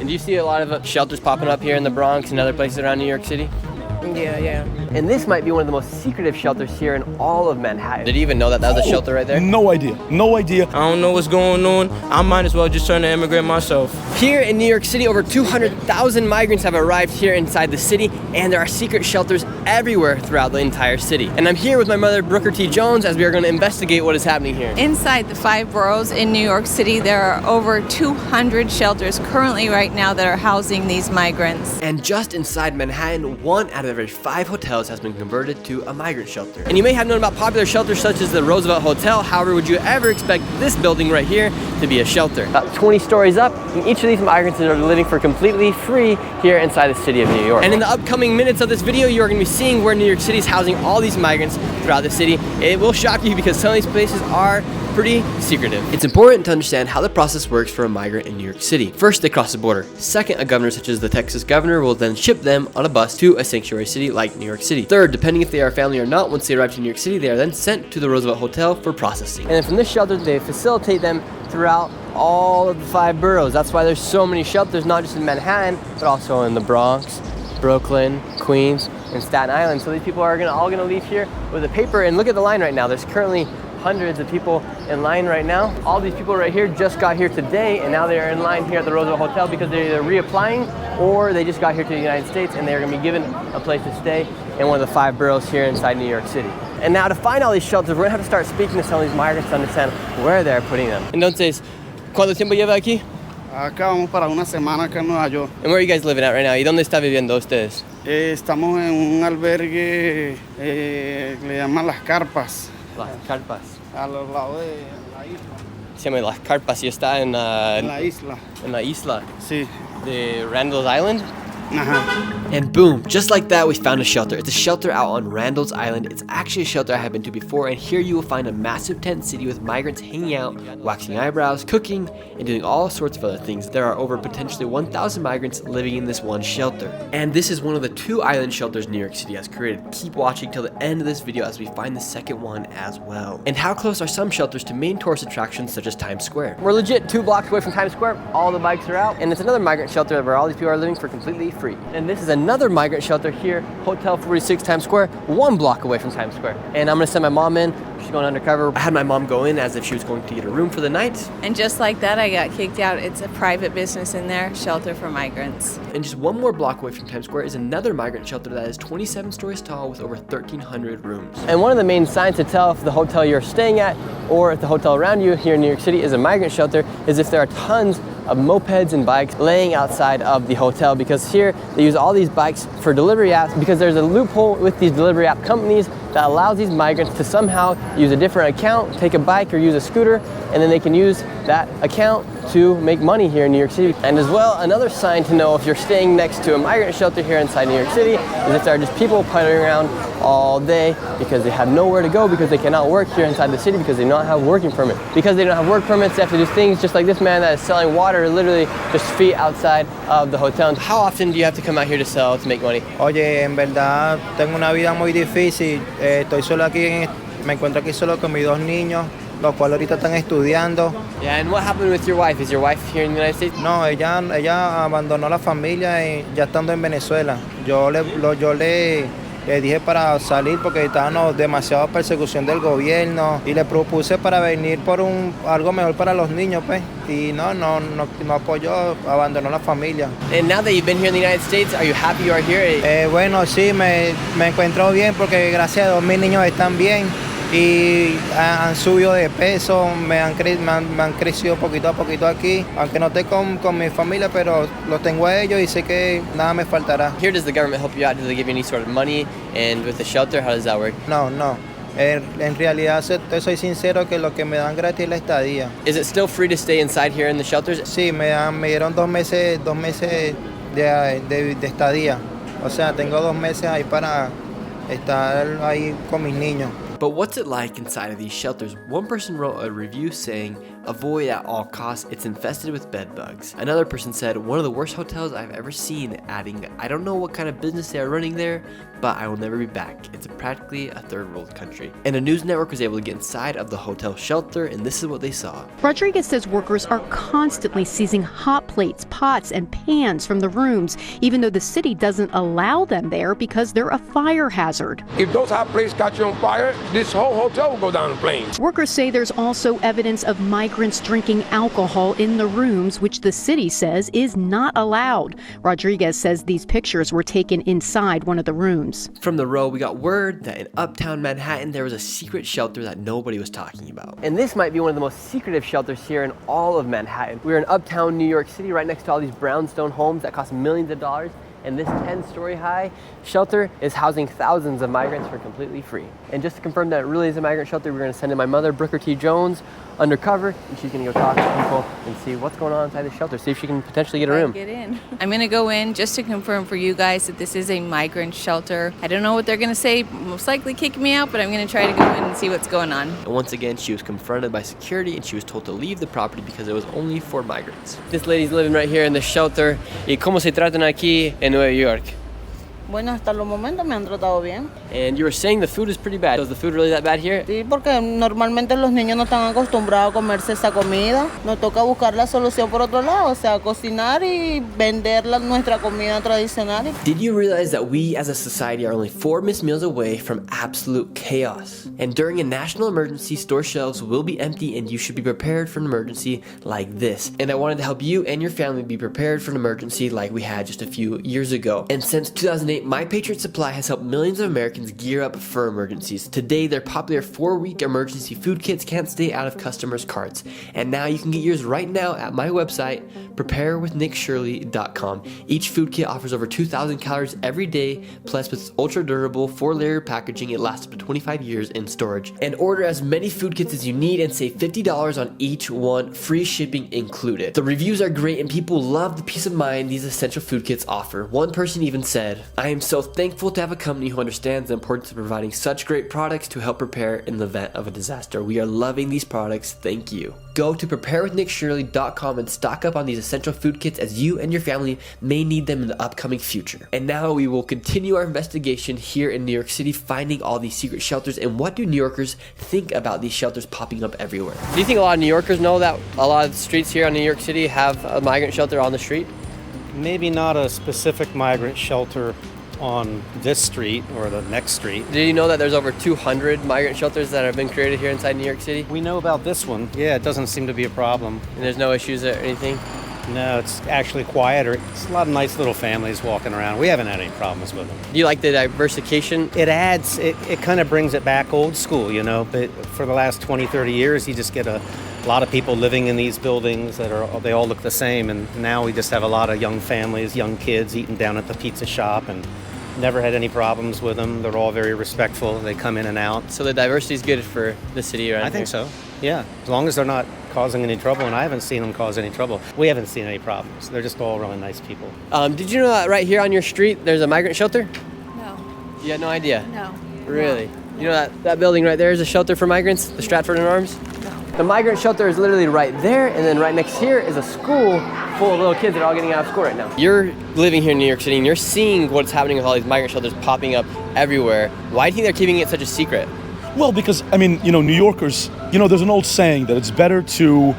And do you see a lot of shelters popping up here in the Bronx and other places around New York City? Yeah. And this might be one of the most secretive shelters here in all of Manhattan. Did you even know that that was a shelter right there? No idea. I don't know what's going on. I might as well just turn to immigrant myself. Here in New York City, over 200,000 migrants have arrived here inside the city, and there are secret shelters everywhere throughout the entire city. And I'm here with my mother, Brooker T. Jones, as we are going to investigate what is happening here. Inside the 5 boroughs in New York City, there are over 200 shelters currently right now that are housing these migrants. And just inside Manhattan, 1 out of every 5 hotels has been converted to a migrant shelter. And you may have known about popular shelters such as the Roosevelt Hotel. However, would you ever expect this building right here to be a shelter? About 20 stories up, and each of these migrants are living for completely free here inside the city of New York. And in the upcoming minutes of this video, you are going to be seeing where New York City is housing all these migrants throughout the city. It will shock you because some of these places are pretty secretive. It's important to understand how the process works for a migrant in New York City. First, they cross the border. Second, a governor such as the Texas governor will then ship them on a bus to a sanctuary city like New York City. Third, depending if they are family or not, once they arrive to New York City, they are then sent to the Roosevelt Hotel for processing. And then from this shelter, they facilitate them throughout all of the 5 boroughs. That's why there's so many shelters, not just in Manhattan, but also in the Bronx, Brooklyn, Queens, and Staten Island. So these people are all gonna leave here with a paper, and look at the line right now. There's currently hundreds of people in line right now. All these people right here just got here today, and now they are in line here at the Roosevelt Hotel because they're either reapplying or they just got here to the United States and they're gonna be given a place to stay in one of the 5 boroughs here inside New York City. And now to find all these shelters, we're gonna have to start speaking to some of these migrants to understand where they're putting them. Entonces, ¿cuánto tiempo lleva aquí? Acá vamos para una semana acá en Nueva York. And where are you guys living at right now? ¿Y dónde está viviendo ustedes? Estamos en un albergue, le llaman Las Carpas. Las Carpas. A los lados de la isla. Se llama Las Carpas y está en la isla. En la isla. Sí. De Randall's Island? Uh-huh. And boom, just like that, we found a shelter. It's a shelter out on Randall's Island. It's actually a shelter I have been to before, and here you will find a massive tent city with migrants hanging out, waxing eyebrows, cooking, and doing all sorts of other things. There are over potentially 1,000 migrants living in this one shelter. And this is one of the 2 island shelters New York City has created. Keep watching till the end of this video as we find the second one as well. And how close are some shelters to main tourist attractions such as Times Square? We're legit 2 blocks away from Times Square. All the bikes are out, and it's another migrant shelter where all these people are living for completely free. And this is another migrant shelter here, Hotel 46 Times Square, 1 block away from Times Square. And I'm gonna send my mom in. She's going undercover. I had my mom go in as if she was going to get a room for the night. And just like that, I got kicked out. It's a private business in there, shelter for migrants. And just 1 more block away from Times Square is another migrant shelter that is 27 stories tall with over 1,300 rooms. And one of the main signs to tell if the hotel you're staying at or if the hotel around you here in New York City is a migrant shelter is if there are tons of mopeds and bikes laying outside of the hotel, because here they use all these bikes for delivery apps because there's a loophole with these delivery app companies that allows these migrants to somehow use a different account, take a bike or use a scooter, and then they can use that account to make money here in New York City. And as well, another sign to know if you're staying next to a migrant shelter here inside New York City is if there are just people puttering around all day because they have nowhere to go because they cannot work here inside the city because they don't have a working permit. Because they don't have work permits, they have to do things just like this man that is selling water literally just feet outside of the hotel. How often do you have to come out here to sell to make money? Oye, en verdad tengo una vida muy difícil. Estoy solo aquí, me encuentro aquí solo con mis 2 niños, los cuales ahorita están estudiando. Yeah, and what happened with your wife? Is your wife here in the United States? No, ella abandonó la familia y ya estando en Venezuela. Yo le dije para salir porque estábamos demasiada persecución del gobierno y le propuse para venir por algo mejor para los niños, pues. Y no apoyó, abandonó la familia. And now that you've been here in the United States, are you happy you are here? Bueno, sí, me encuentro bien porque gracias a Dios mis niños están bien y han subido de peso, me han crecido poquito a poquito aquí, aunque no esté con mi familia, pero los tengo a ellos y sé que nada me faltará. Here, does the government help you out? Do they give you any sort of money? And with the shelter, how does that work? No. En realidad, te soy sincero que lo que me dan gratis es la estadía. Is it still free to stay inside here in the shelters? Sí, me dieron 2 meses de estadía. O sea, tengo 2 meses ahí para estar ahí con mis niños. But what's it like inside of these shelters? One person wrote a review saying, Avoid at all costs, it's infested with bed bugs. Another person said, one of the worst hotels I've ever seen, adding, I don't know what kind of business they are running there, but I will never be back. It's practically a third world country. And a news network was able to get inside of the hotel shelter, and this is what they saw. Rodriguez says workers are constantly seizing hot plates, pots, and pans from the rooms, even though the city doesn't allow them there because they're a fire hazard. If those hot plates catch on fire, this whole hotel will go down in flames. Workers say there's also evidence of migrants drinking alcohol in the rooms, which the city says is not allowed. Rodriguez says these pictures were taken inside one of the rooms. From the row, we got word that in uptown Manhattan, there was a secret shelter that nobody was talking about. And this might be one of the most secretive shelters here in all of Manhattan. We're in uptown New York City, right next to all these brownstone homes that cost millions of dollars. And this 10-story high shelter is housing thousands of migrants for completely free. And just to confirm that it really is a migrant shelter, we're gonna send in my mother, Brooker T. Jones, undercover, and she's gonna go talk to people and see what's going on inside the shelter, see if she can potentially get a room. Get in. I'm gonna go in just to confirm for you guys that this is a migrant shelter. I don't know what they're gonna say, most likely kick me out, but I'm gonna try to go in and see what's going on. And once again, she was confronted by security and she was told to leave the property because it was only for migrants. This lady's living right here in the shelter. ¿Y cómo se tratan aquí en Nueva York? Bueno, hasta los momentos me han tratado bien. And you were saying the food is pretty bad. Is the food really that bad here? Sí, porque normalmente los niños no están acostumbrados a comerse esa comida. Nos toca buscar la solución por otro lado, o sea, cocinar y vender nuestra comida tradicional. Did you realize that we as a society are only 4 missed meals away from absolute chaos? And during a national emergency, store shelves will be empty and you should be prepared for an emergency like this. And I wanted to help you and your family be prepared for an emergency like we had just a few years ago. And since 2008, My Patriot Supply has helped millions of Americans gear up for emergencies. Today, their popular 4-week emergency food kits can't stay out of customers' carts. And now you can get yours right now at my website, preparewithnickshirley.com. Each food kit offers over 2,000 calories every day, plus with ultra durable 4-layer packaging, it lasts up to 25 years in storage. And order as many food kits as you need and save $50 on each one, free shipping included. The reviews are great and people love the peace of mind these essential food kits offer. One person even said, I am so thankful to have a company who understands the importance of providing such great products to help prepare in the event of a disaster. We are loving these products. Thank you. Go to preparewithnickshirley.com and stock up on these essential food kits as you and your family may need them in the upcoming future. And now we will continue our investigation here in New York City, finding all these secret shelters and what do New Yorkers think about these shelters popping up everywhere. Do you think a lot of New Yorkers know that a lot of the streets here in New York City have a migrant shelter on the street? Maybe not a specific migrant shelter on this street or the next street. Did you know that there's over 200 migrant shelters that have been created here inside New York City? We know about this one. Yeah, it doesn't seem to be a problem. And there's no issues or anything? No, it's actually quieter. It's a lot of nice little families walking around. We haven't had any problems with them. Do you like the diversification? It adds, it kind of brings it back old school, you know, but for the last 20, 30 years, you just get a lot of people living in these buildings they all look the same, and now we just have a lot of young families, young kids eating down at the pizza shop, and never had any problems with them. They're all very respectful. They come in and out. So the diversity is good for the city around here? I think so, yeah. As long as they're not causing any trouble, and I haven't seen them cause any trouble. We haven't seen any problems. They're just all really nice people. Did you know that right here on your street, there's a migrant shelter? No. You had no idea? No. Really? You know that building right there is a shelter for migrants, the Stratford and Arms? No. The migrant shelter is literally right there, and then right next here is a school full of little kids that are all getting out of school right now. You're living here in New York City, and you're seeing what's happening with all these migrant shelters popping up everywhere. Why do you think they're keeping it such a secret? Well, because, I mean, New Yorkers, there's an old saying that it's better to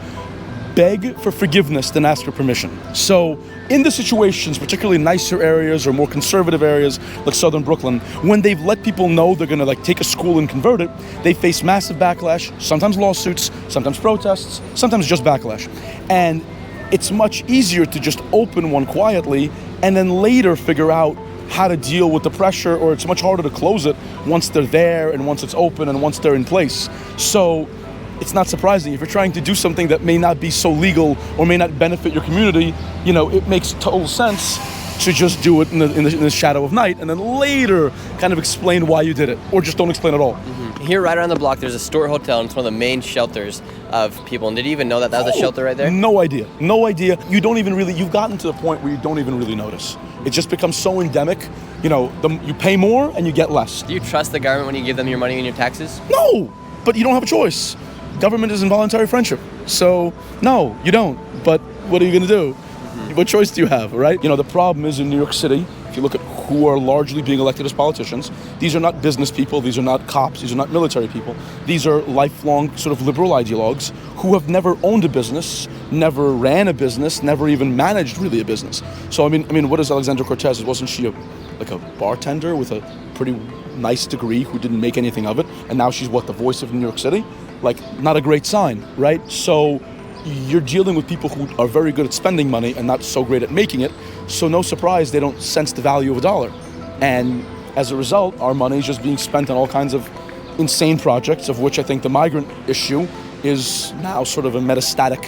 beg for forgiveness than ask for permission. So in the situations, particularly nicer areas or more conservative areas like southern Brooklyn, when they've let people know they're gonna take a school and convert it, they face massive backlash, sometimes lawsuits, sometimes protests, sometimes just backlash. And it's much easier to just open one quietly and then later figure out how to deal with the pressure, or it's much harder to close it once they're there and once it's open and once they're in place. So it's not surprising if you're trying to do something that may not be so legal or may not benefit your community, it makes total sense to just do it in the shadow of night and then later kind of explain why you did it, or just don't explain at all. Mm-hmm. Here right around the block, there's a Stewart Hotel, and it's one of the main shelters of people. And did you even know that was a shelter right there? No idea. You've gotten to the point where you don't even really notice. It just becomes so endemic. You pay more and you get less. Do you trust the government when you give them your money and your taxes? No, but you don't have a choice. Government is involuntary friendship. So, no, you don't. But what are you going to do? What choice do you have, right? You know, the problem is in New York City, if you look at who are largely being elected as politicians, these are not business people, these are not cops, these are not military people. These are lifelong sort of liberal ideologues who have never owned a business, never ran a business, never even managed really a business. So, I mean, what is Alexandra Cortez? Wasn't she a bartender with a pretty nice degree who didn't make anything of it? And now she's the voice of New York City? Like, not a great sign, right? So you're dealing with people who are very good at spending money and not so great at making it. So no surprise they don't sense the value of a dollar. And as a result, our money is just being spent on all kinds of insane projects, of which I think the migrant issue is now sort of a metastatic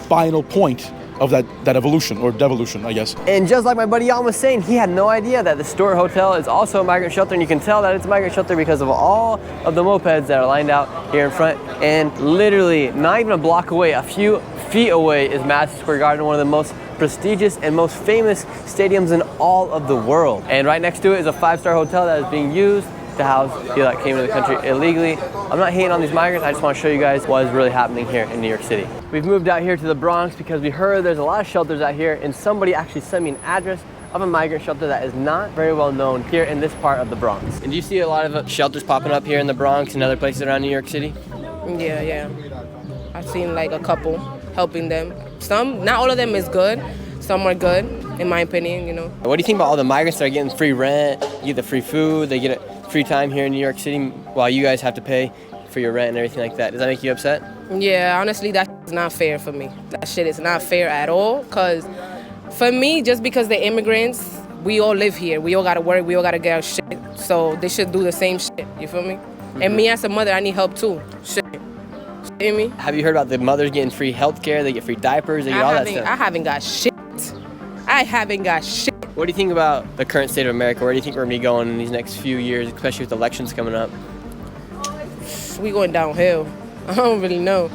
final point of that evolution or devolution, I guess. And just like my buddy Jan was saying, he had no idea that the Stewart Hotel is also a migrant shelter, and you can tell that it's a migrant shelter because of all of the mopeds that are lined out here in front. And literally, not even a block away, a few feet away is Madison Square Garden, one of the most prestigious and most famous stadiums in all of the world. And right next to it is a 5-star hotel that is being used to house people that came into the country illegally. I'm not hating on these migrants, I just want to show you guys what is really happening here in New York City. We've moved out here to the Bronx because we heard there's a lot of shelters out here, and somebody actually sent me an address of a migrant shelter that is not very well known here in this part of the Bronx. And do you see a lot of shelters popping up here in the Bronx and other places around New York City? Yeah. I've seen like a couple helping them. Some, not all of them is good. Some are good, in my opinion, you know. What do you think about all the migrants that are getting free rent, you get the free food, they get free time here in New York City while you guys have to pay for your rent and everything like that? Does that make you upset? Yeah, honestly, that is not fair for me. That shit is not fair at all, because for me, just because they're immigrants, we all live here. We all gotta work, we all gotta get our shit. So they should do the same shit, you feel me? And me as a mother, I need help too. Shit. You hear me? Have you heard about the mothers getting free health care, they get free diapers, they get all that stuff? I haven't got shit. I haven't got shit. What do you think about the current state of America? Where do you think we're gonna be going in these next few years, especially with elections coming up? We going downhill. I don't really know.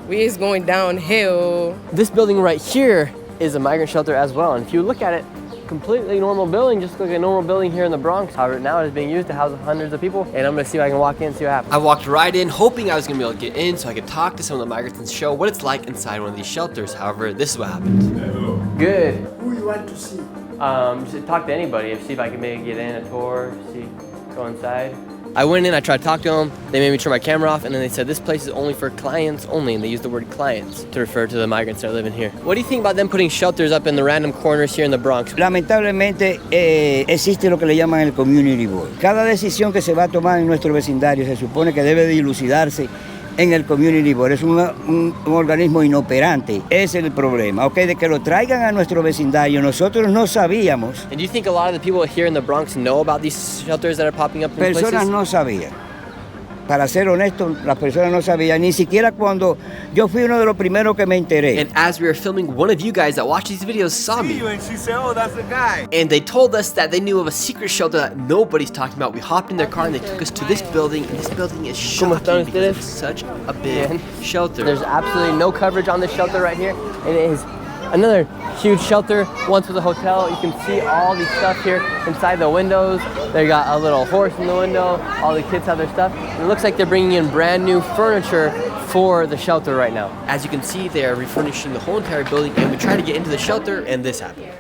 We is going downhill. This building right here is a migrant shelter as well. And if you look at it, completely normal building, just like a normal building here in the Bronx. However, now it is being used to house hundreds of people. And I'm gonna see if I can walk in and see what happens. I walked right in, hoping I was gonna be able to get in so I could talk to some of the migrants and show what it's like inside one of these shelters. However, this is what happened. Good. Who you want to see? Just talk to anybody, see if I can maybe get in a tour, go inside. I went in, I tried to talk to them, they made me turn my camera off, and then they said this place is only for clients only, and they used the word clients to refer to the migrants that live in here. What do you think about them putting shelters up in the random corners here in the Bronx? Lamentablemente existe lo que le llaman el community board. Cada decisión que se va a tomar en nuestro vecindario se supone que debe dilucidarse en el community board. Es un organismo inoperante. Ese es el problema, ¿ok? De que lo traigan a nuestro vecindario. Nosotros no sabíamos. And do you think a lot of the people here in the Bronx know about these shelters that are popping up in places? Personas no sabían. Para ser honesto, las personas no sabían, ni siquiera cuando yo fui uno de los primeros que me enteré. And as we were filming, one of you guys that watch these videos saw me. And she said, oh, that's the guy. And they told us that they knew of a secret shelter that nobody's talking about. We hopped in their car and they took us to this building, and this building is shocking because it's such a big shelter. There's absolutely no coverage on this shelter right here, and it is another huge shelter. Once was a hotel. You can see all the stuff here inside the windows. They got a little horse in the window. All the kids have their stuff. And it looks like they're bringing in brand new furniture for the shelter right now. As you can see, they are refurnishing the whole entire building, and we tried to get into the shelter, and this happened.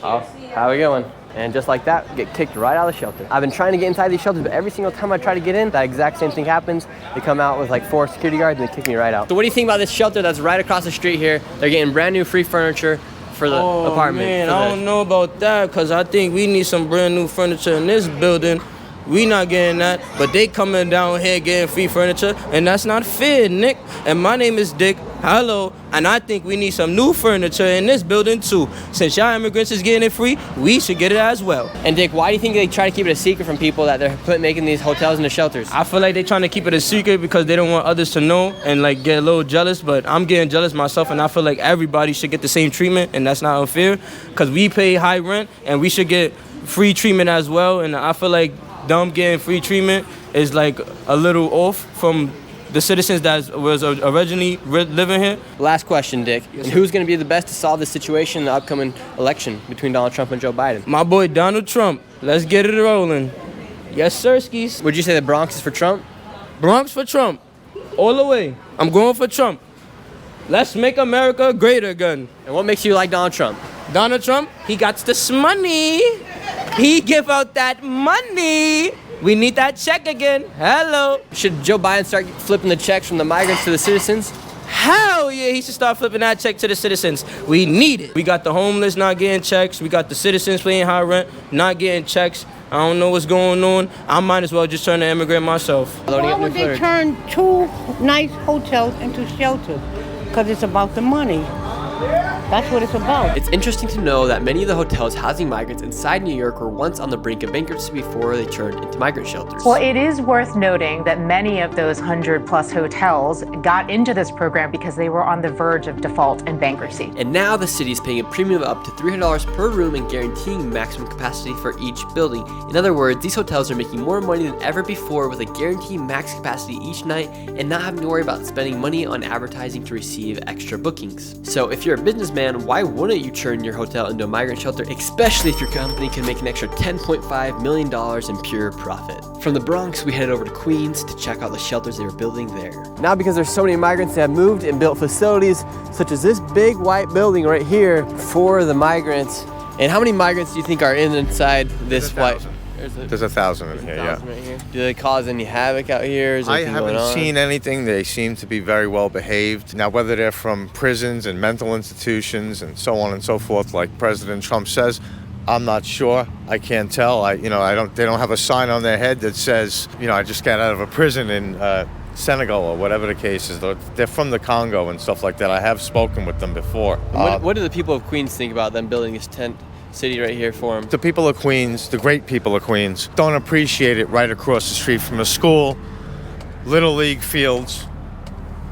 Oh, how we going? And just like that, get kicked right out of the shelter. I've been trying to get inside these shelters, but every single time I try to get in, that exact same thing happens. They come out with like 4 security guards and they kick me right out. So what do you think about this shelter that's right across the street here? They're getting brand new free furniture for the apartment. Man, I don't know about that, because I think we need some brand new furniture in this building. We not getting that, but they coming down here getting free furniture, and that's not fair, Nick. And my name is Dick. Hello, and I think we need some new furniture in this building too. Since y'all immigrants is getting it free, we should get it as well. And Dick, why do you think they try to keep it a secret from people that they're making these hotels into shelters? I feel like they're trying to keep it a secret because they don't want others to know and like get a little jealous, but I'm getting jealous myself, and I feel like everybody should get the same treatment, and that's not unfair because we pay high rent and we should get free treatment as well. And I feel like them getting free treatment is like a little off from the citizens that was originally living here. Last question, Dick. Yes, and who's going to be the best to solve this situation in the upcoming election between Donald Trump and Joe Biden? My boy Donald Trump. Let's get it rolling. Yes, sir, skis. Would you say the Bronx is for Trump? Bronx for Trump. All the way. I'm going for Trump. Let's make America great again. And what makes you like Donald Trump? Donald Trump, he got this money. He give out that money. We need that check again. Hello. Should Joe Biden start flipping the checks from the migrants to the citizens? Hell yeah, he should start flipping that check to the citizens. We need it. We got the homeless not getting checks. We got the citizens paying high rent, not getting checks. I don't know what's going on. I might as well just turn to immigrant myself. Why would they turn 2 nice hotels into shelters? Because it's about the money. That's what it's about. It's interesting to know that many of the hotels housing migrants inside New York were once on the brink of bankruptcy before they turned into migrant shelters. Well, it is worth noting that many of those 100+ hotels got into this program because they were on the verge of default and bankruptcy. And now the city is paying a premium of up to $300 per room and guaranteeing maximum capacity for each building. In other words, these hotels are making more money than ever before with a guaranteed max capacity each night and not having to worry about spending money on advertising to receive extra bookings. So if you're a businessman, why wouldn't you turn your hotel into a migrant shelter, especially if your company can make an extra $10.5 million in pure profit? From the Bronx, we headed over to Queens to check out the shelters they were building there. Now, because there's so many migrants, they have moved and built facilities such as this big white building right here for the migrants. And how many migrants do you think are inside this white? There's 1,000 in here, yeah. Right here. Do they cause any havoc out here? Is I anything haven't going on? seen anything. They seem to be very well behaved. Now, whether they're from prisons and mental institutions and so on and so forth, like President Trump says, I'm not sure. I can't tell. They don't have a sign on their head that says, I just got out of a prison in Senegal or whatever the case is. They're from the Congo and stuff like that. I have spoken with them before. What do the people of Queens think about them building this tent city right here for them? The people of Queens, the great people of Queens, don't appreciate it right across the street from a school, Little League fields,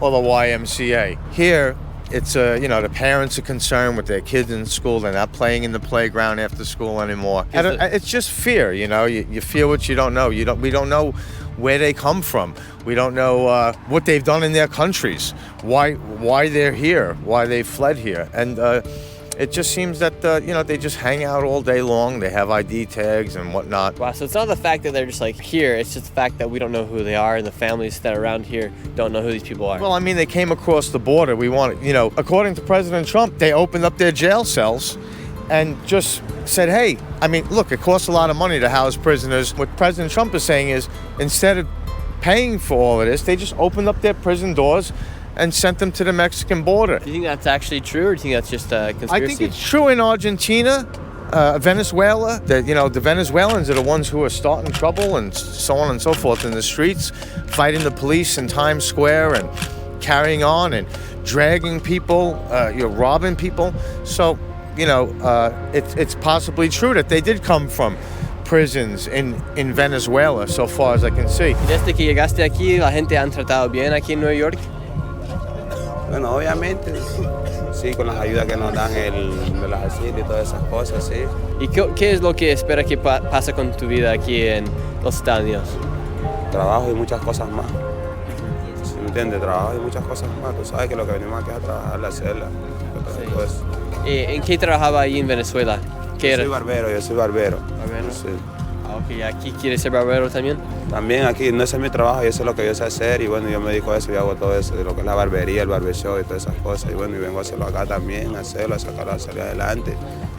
or the YMCA. Here, it's the parents are concerned with their kids in school. They're not playing in the playground after school anymore. It's just fear, You fear what you don't know. We don't know where they come from. We don't know what they've done in their countries, why they're here, why they fled here, and it just seems that, they just hang out all day long. They have ID tags and whatnot. Wow, so it's not the fact that they're just like here, it's just the fact that we don't know who they are and the families that are around here don't know who these people are. Well, they came across the border. According to President Trump, they opened up their jail cells and just said, hey, look, it costs a lot of money to house prisoners. What President Trump is saying is, instead of paying for all of this, they just opened up their prison doors and sent them to the Mexican border. Do you think that's actually true, or do you think that's just a conspiracy? I think it's true in Argentina, Venezuela. The Venezuelans are the ones who are starting trouble and so on and so forth in the streets, fighting the police in Times Square and carrying on and dragging people, robbing people. So, it's possibly true that they did come from prisons in Venezuela, so far as I can see. Desde que llegaste aquí, la gente han tratado bien aquí en Nueva York. Bueno, obviamente, sí, con las ayudas que nos dan de las asilos y todas esas cosas, sí. ¿Y qué es lo que espera que pase con tu vida aquí en los Estados Unidos? Trabajo y muchas cosas más. ¿Sí me entiendes? Trabajo y muchas cosas más. Tú sabes que lo que venimos aquí a trabajar, a hacerla. ¿En qué trabajaba ahí en Venezuela? Yo soy barbero. ¿Barbero? Sí. Ok, ¿aquí quieres ser barbero también? También aquí, no ese es mi trabajo, yo sé lo que yo sé hacer y bueno, yo me dedico a eso y hago todo eso, de lo que es la barbería, el barbershop y todas esas cosas y bueno, y vengo a hacerlo acá también, a sacarlo, a salir adelante,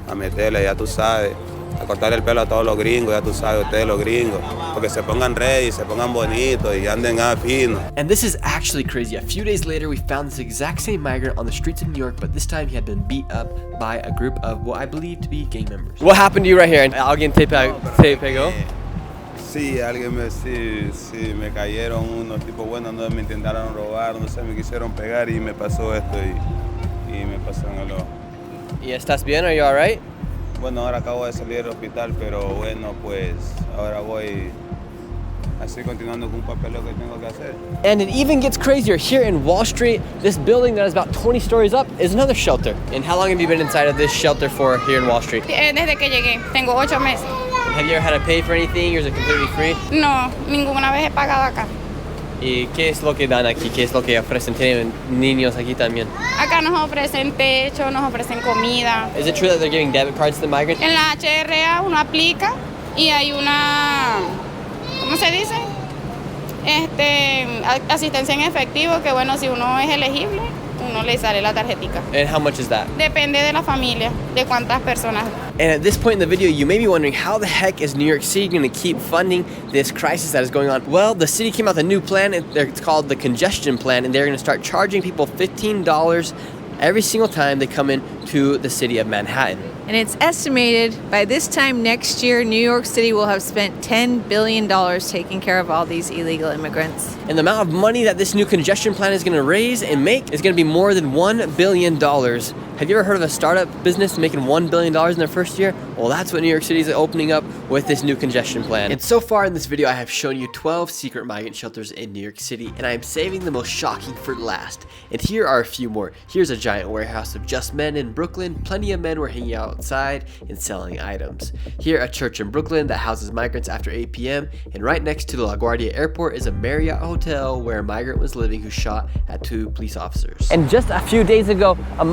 a meterle, ya tú sabes, a cortarle el pelo a todos los gringos, ya tú sabes, ustedes los gringos, porque se pongan ready, se pongan bonitos y anden finos. And this is actually crazy. A few days later, we found this exact same migrant on the streets of New York, but this time he had been beat up by a group of what I believe to be gang members. What happened to you right here? ¿Alguien te pegó? Sí, sí, me cayeron unos tipos buenos, no me intentaron robar, no sé, me quisieron pegar y me pasó esto y me pasó en el ojo. ¿Y estás bien? Are you alright? Bueno, ahora acabo de salir del hospital, pero bueno, pues ahora voy así continuando con un papeleo que tengo que hacer. And it even gets crazier. Here in Wallstreet, this building that is about 20 stories up is another shelter. And how long have you been inside of this shelter for here in Wallstreet? Desde que llegué, tengo 8 meses. Have you ever had to pay for anything, or is it completely free? No, ninguna vez he pagado acá. ¿Y qué es lo que dan aquí? ¿Qué es lo que ofrecen? ¿Tienen niños aquí también? Acá nos ofrecen techo, nos ofrecen comida. Is it true that they're giving debit cards to the migrants? En la HRA uno aplica y hay una, ¿cómo se dice? Asistencia en efectivo, que bueno, si uno es elegible, uno le sale la tarjetica. And how much is that? Depende de la familia, de cuántas personas. And at this point in the video, you may be wondering, how the heck is New York City going to keep funding this crisis that is going on? Well, the city came out with a new plan. It's called the congestion plan, and they're going to start charging people $15 every single time they come in to the city of Manhattan. And it's estimated by this time next year, New York City will have spent $10 billion taking care of all these illegal immigrants. And the amount of money that this new congestion plan is going to raise and make is going to be more than $1 billion. Have you ever heard of a startup business making $1 billion in their first year? Well, that's what New York City is opening up with this new congestion plan. And so far in this video, I have shown you 12 secret migrant shelters in New York City, and I am saving the most shocking for last. And here are a few more. Here's a giant warehouse of just men in Brooklyn. Plenty of men were hanging out outside and selling items. Here, a church in Brooklyn that houses migrants after 8 p.m. And right next to the LaGuardia Airport is a Marriott hotel where a migrant was living who shot at 2 police officers. And just a few days ago, a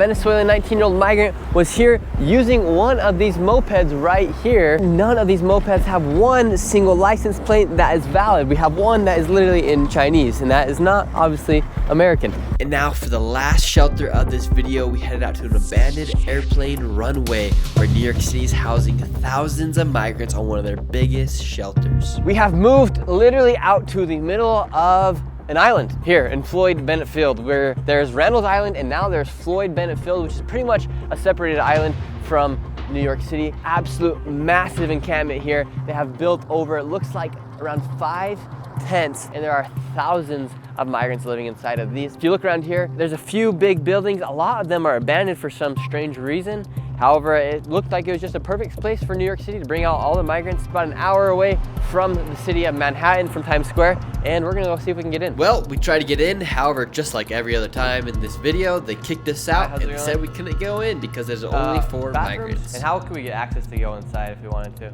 Venezuelan 19-year-old migrant was here using one of these mopeds right here. None of these mopeds have one single license plate that is valid. We have one that is literally in Chinese, and that is not obviously American. And now for the last shelter of this video, we headed out to an abandoned airplane runway where New York City is housing thousands of migrants on one of their biggest shelters. We have moved literally out to the middle of an island here in Floyd Bennett Field, where there's Randall's Island and now there's Floyd Bennett Field, which is pretty much a separated island from New York City. Absolute massive encampment here. They have built over, it looks like around 5 tents, and there are thousands of migrants living inside of these. If you look around here, there's a few big buildings. A lot of them are abandoned for some strange reason. However, it looked like it was just a perfect place for New York City to bring out all the migrants. About an hour away from the city of Manhattan, from Times Square, and we're gonna go see if we can get in. Well, we tried to get in. However, just like every other time in this video, they kicked us out and said we couldn't go in because there's only 4 migrants. And how could we get access to go inside if we wanted to?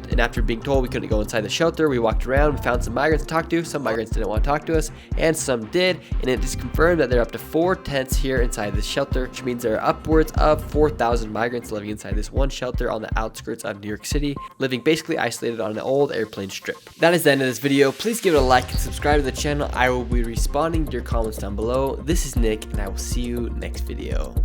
And after being told we couldn't go inside the shelter, we walked around, we found some migrants to talk to. Some migrants didn't want to talk to us, and some did. And it is confirmed that there are up to 4 tents here inside this shelter, which means there are upwards of 4,000 migrants living inside this one shelter on the outskirts of New York City, living basically isolated on an old airplane strip. That is the end of this video. Please give it a like and subscribe to the channel. I will be responding to your comments down below. This is Nick, and I will see you next video.